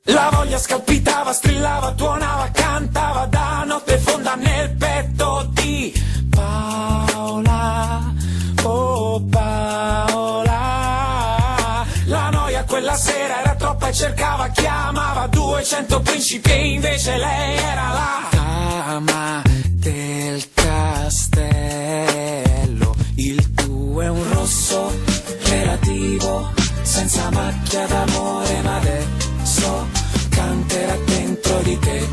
La voglia scalpitava, strillava, tuonava, cantava da notte fonda nel petto di Paola, oh Paola. La noia quella sera era troppa e cercava, chiamava 200 principi e invece lei era la dama del castello. Il tuo è un rosso relativo, senza macchia d'amore, ma adesso canterà dentro di te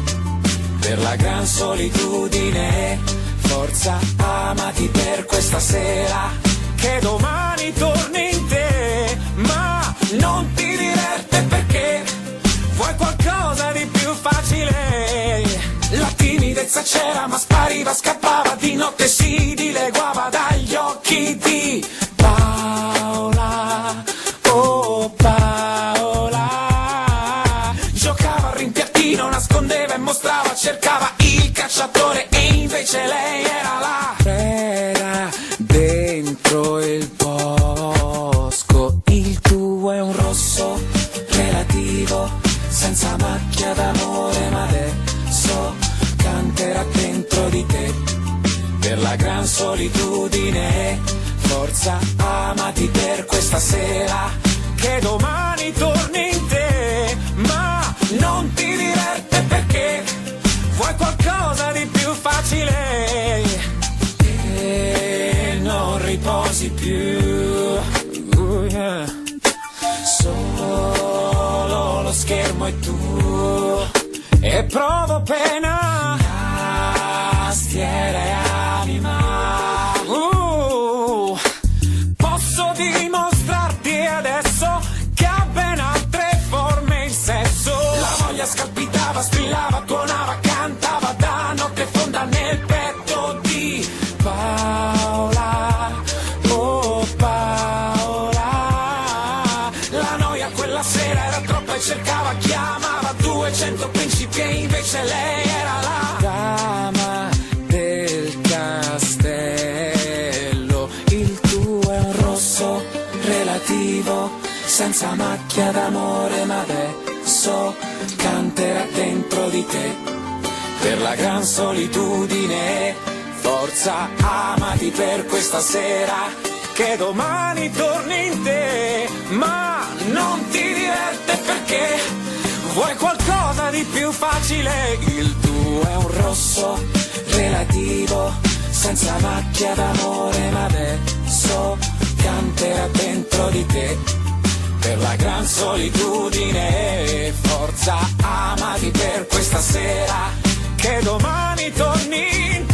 per la gran solitudine. Forza, amati per questa sera, che domani torni in te, ma non ti diverte perché vuoi qualcosa di più facile. La timidezza c'era ma spariva, scappava, di notte si dileguava dagli occhi di Paola, oh Paola. Giocava al rimpiattino, nascondeva e mostrava, cercava il cacciatore e invece lei era la preda dentro il bosco. Il tuo è un rosso relativo, senza macchia d'amore, ma adesso canterà dentro di te per la gran solitudine. Forza, amati per questa sera, che domani torni in te, ma non ti diverte perché vuoi qualcosa di più facile e non riposi più. Yeah. Solo lo schermo è tu e provo pena, tastiera e anima. Posso dimostrarti adesso che ha ben altre forme il sesso. La voglia scalpitava, strillava, tuonava, cantava da notte fonda nel petto di Paola, oh Paola. La noia quella sera era troppa e cercava, chiamava 200 principi e invece lei era la dama del castello. Il tuo è un rosso relativo, senza macchia d'amore, ma adesso canterà dentro di te per la gran solitudine. Forza, amati per questa sera, che domani torni in te, ma non ti diverte perché vuoi qualcosa di più facile. Il tuo è un rosso relativo, senza macchia d'amore, ma adesso canterà dentro di te per la gran solitudine. Forza, amati per questa sera, che domani torni in te.